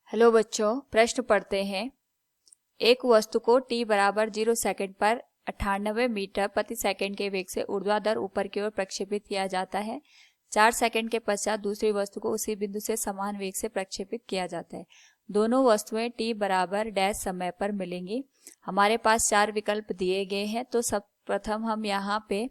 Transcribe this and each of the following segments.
Hello बच्चों, प्रश्न पढ़ते हैं। एक वस्तु को t बराबर 0 सेकंड पर 98 मीटर प्रति सेकंड के वेग से ऊर्ध्वाधर ऊपर की ओर प्रक्षेपित किया जाता है। 4 सेकंड के पश्चात दूसरी वस्तु को उसी बिंदु से समान वेग से प्रक्षेपित किया जाता है। दोनों वस्तुएं t बराबर डैश समय पर मिलेंगी। हमारे पास 4 विकल्प दिए गए हैं, तो सब प्रथम हम यहाँ पे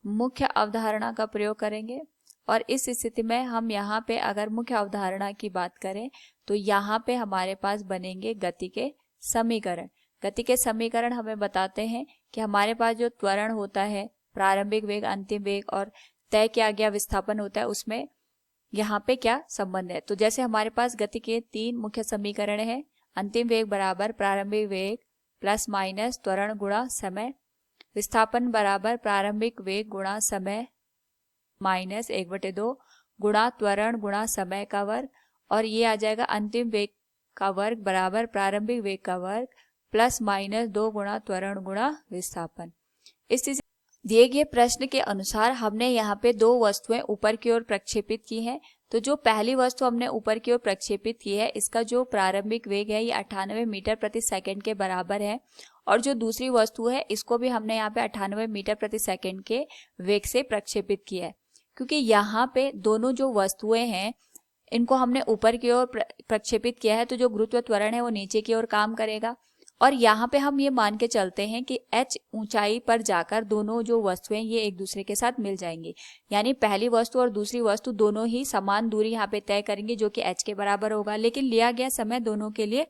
मुख्य अवधारणा का प्रयोग करेंगे और इस स्थिति में हम यहाँ पे अगर मुख्य अवधारणा की बात करें तो यहाँ पे हमारे पास बनेंगे गति के समीकरण। गति के समीकरण हमें बताते हैं कि हमारे पास जो त्वरण होता है, प्रारंभिक वेग, अंतिम वेग और तय किया गया विस्थापन होता है, उसमें यहाँ पे क्या संबंध है। तो जैसे हमारे पास गति के 3 मुख्य समीकरण हैं। अंतिम वेग बराबर प्रारंभिक वेग प्लस माइनस त्वरण गुणा समय, विस्थापन बराबर प्रारंभिक वेग गुणा समय माइनस 1/2 गुणा त्वरण गुणा समय का वर्ग, और ये आ जाएगा अंतिम वेग का वर्ग बराबर प्रारंभिक वेग का वर्ग प्लस माइनस 2 गुणा त्वरण गुणा विस्थापन। इस दिए गए प्रश्न के अनुसार हमने यहाँ पे 2 वस्तुएं ऊपर की ओर प्रक्षेपित की हैं। तो जो पहली वस्तु हमने ऊपर की ओर प्रक्षेपित की है, इसका जो प्रारंभिक वेग है ये 98 मीटर प्रति सेकंड के बराबर है, और जो दूसरी वस्तु है इसको भी हमने यहाँ पे 98 मीटर प्रति सेकंड के वेग से प्रक्षेपित किया है। क्योंकि यहाँ पे दोनों जो वस्तुएं हैं इनको हमने ऊपर की ओर प्रक्षेपित किया है, तो जो गुरुत्व त्वरण है वो नीचे की ओर काम करेगा। और यहाँ पे हम ये मान के चलते हैं कि h ऊंचाई पर जाकर दोनों जो वस्तुएं ये एक दूसरे के साथ मिल जाएंगी, यानी पहली वस्तु और दूसरी वस्तु दोनों ही समान दूरी यहाँ पे तय करेंगे जो कि h के बराबर होगा, लेकिन लिया गया समय दोनों के लिए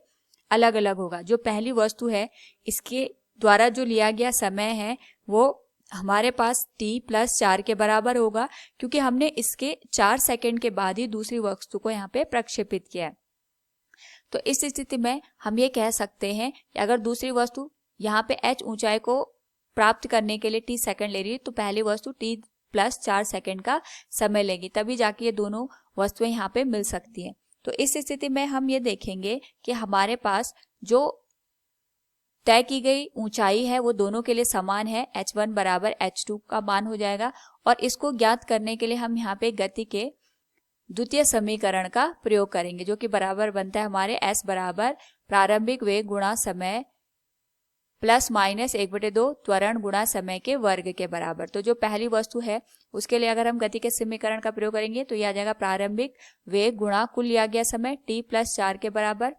अलग अलग होगा। जो पहली वस्तु है इसके द्वारा जो लिया गया समय है वो हमारे पास t + 4 के बराबर होगा, क्योंकि हमने इसके 4 सेकंड के बाद ही दूसरी वस्तु को यहाँ पे प्रक्षेपित किया है। तो इस स्थिति में हम ये कह सकते हैं कि अगर दूसरी वस्तु यहाँ पे h ऊंचाई को प्राप्त करने के लिए t सेकंड ले रही है, तो पहली वस्तु t + 4 सेकंड का समय लेगी, तभी जाके ये दोनों वस्तुएं यहाँ पे मिल सकती हैं। तो इस स्थिति में हम ये देखेंगे कि हमारे पास जो तय की गई ऊंचाई है वो दोनों के लिए समान है, h1 बराबर h2 का मान हो जाएगा। और इसको ज्ञात करने के लिए हम यहाँ पे गति के द्वितीय समीकरण का प्रयोग करेंगे, जो कि बराबर बनता है हमारे s बराबर प्रारंभिक वेग गुणा समय प्लस माइनस 1/2 त्वरण गुणा समय के वर्ग के बराबर। तो जो पहली वस्तु है उसके लिए अगर हम गति के समीकरण का प्रयोग करेंगे तो यह आ जाएगा प्रारंभिक वेग गुणा कुल लिया गया समय t + 4 के बराबर।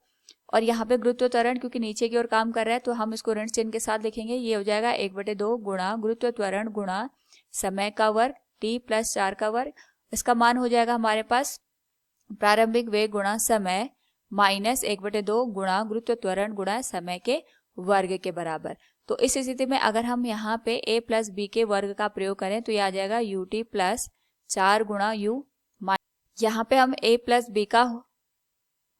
और यहाँ पे गुरुत्व त्वरण क्योंकि नीचे की ओर काम कर रहा है तो हम इसको ऋण चिन्ह के साथ लिखेंगे। ये हो जाएगा 1/2 गुणा गुरुत्व त्वरण गुणा समय का वर्ग t + 4 का वर्ग। इसका मान हो जाएगा हमारे पास प्रारंभिक वेग गुणा समय माइनस 1/2 गुणा गुरुत्व त्वरण गुणा समय के वर्ग के बराबर। तो इस स्थिति में अगर हम यहाँ पे a + b के वर्ग का प्रयोग करें तो यह आ जाएगा ut + 4 गुणा u। यहाँ पे हम a + b का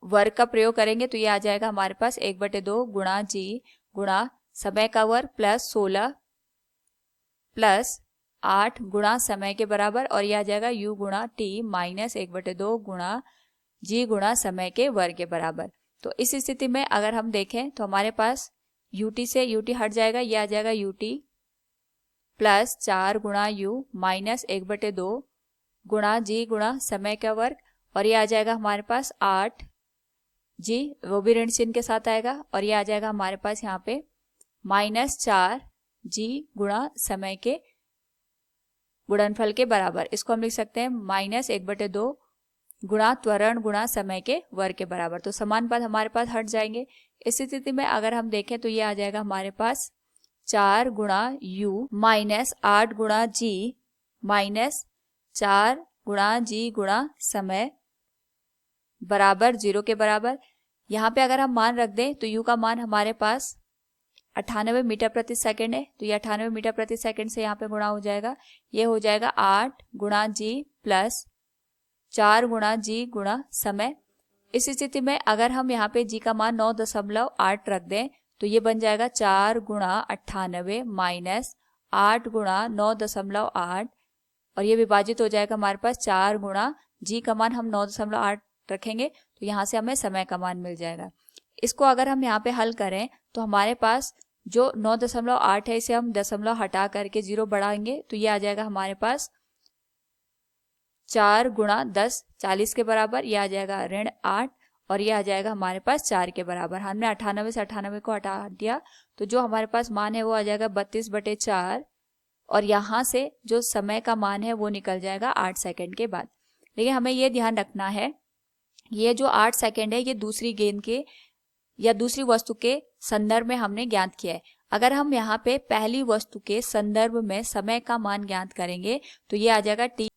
वर्ग का प्रयोग करेंगे तो ये आ जाएगा हमारे पास 1/2 गुणा g गुणा समय का वर्ग प्लस 16 प्लस 8 गुणा समय के बराबर, और यह आ जाएगा u गुणा t माइनस 1/2 गुणा g गुणा समय के वर्ग के बराबर। तो इस स्थिति में अगर हम देखें तो हमारे पास ut से ut हट जाएगा, यह आ जाएगा ut + 4 गुणा u माइनस 1/2 गुणा g गुणा समय का वर्ग, और यह आ जाएगा हमारे पास 8 जी वो भी ऋण चिन्ह के साथ आएगा, और ये आ जाएगा हमारे पास यहाँ पे -4 जी गुणा समय के गुणनफल के बराबर। इसको हम लिख सकते हैं -1/2 गुणा त्वरण गुणा समय के वर्ग के बराबर। तो समान पद हमारे पास हट जाएंगे। इस स्थिति में अगर हम देखें तो ये आ जाएगा हमारे पास 4 गुणा u माइनस 8 गुणा g माइनस 4 गुणा g गुणा समय बराबर 0 के बराबर। यहाँ पे अगर हम मान रख दें तो u का मान हमारे पास 98 मीटर प्रति सेकंड है, तो ये 98 मीटर प्रति सेकंड से यहाँ पे गुणा हो जाएगा। ये हो जाएगा 8 गुणा g प्लस 4 गुणा g गुणा समय। इस स्थिति में अगर हम यहाँ पे g का मान 9.8 रख दें तो ये बन जाएगा 4 गुणा 98 माइनस 8 गुणा 9.8, और ये विभाजित हो जाएगा हमारे पास 4 गुणा g का मान हम 9.8 रखेंगे तो यहाँ से हमें समय का मान मिल जाएगा। इसको अगर हम यहाँ पे हल करें तो हमारे पास जो 9.8 है इसे हम दशमलव हटा करके 0 बढ़ाएंगे तो ये आ जाएगा हमारे पास 4 गुणा 10 40 के बराबर। यह आ जाएगा ऋण 8, और ये आ जाएगा हमारे पास 4 के बराबर। हमने 98 से 98 को हटा दिया तो जो हमारे पास मान है वो आ जाएगा 32/4 और यहाँ से जो समय का मान है वो निकल जाएगा 8 सेकंड के बाद। लेकिन हमें ये ध्यान रखना है ये जो 8 सेकंड है ये दूसरी गेंद के या दूसरी वस्तु के संदर्भ में हमने ज्ञात किया है। अगर हम यहाँ पे पहली वस्तु के संदर्भ में समय का मान ज्ञात करेंगे तो ये आ जाएगा t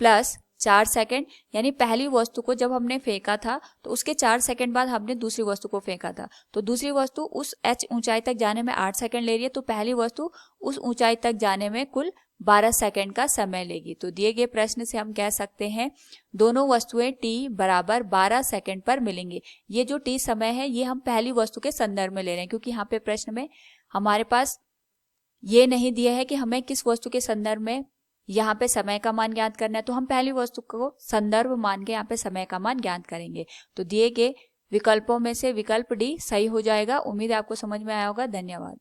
प्लस 4 सेकंड, यानी पहली वस्तु को जब हमने फेंका था तो उसके 4 सेकंड बाद हमने दूसरी वस्तु को फेंका था, तो दूसरी वस्तु उस h ऊंचाई तक जाने में 8 सेकंड ले रही है, तो पहली वस्तु उस ऊंचाई तक जाने में कुल 12 सेकंड का समय लेगी। तो दिए गए प्रश्न से हम कह सकते हैं दोनों वस्तुएं t बराबर 12 सेकंड पर मिलेंगे। ये जो t समय है ये हम पहली वस्तु के संदर्भ में ले रहे हैं, क्योंकि यहाँ पे प्रश्न में हमारे पास ये नहीं दिया है कि हमें किस वस्तु के संदर्भ में यहाँ पे समय का मान ज्ञात करना है, तो हम पहली वस्तु को संदर्भ मान के यहाँ पे समय का मान ज्ञात करेंगे। तो दिए गए विकल्पों में से विकल्प डी सही हो जाएगा। उम्मीद है आपको समझ में आया होगा। धन्यवाद।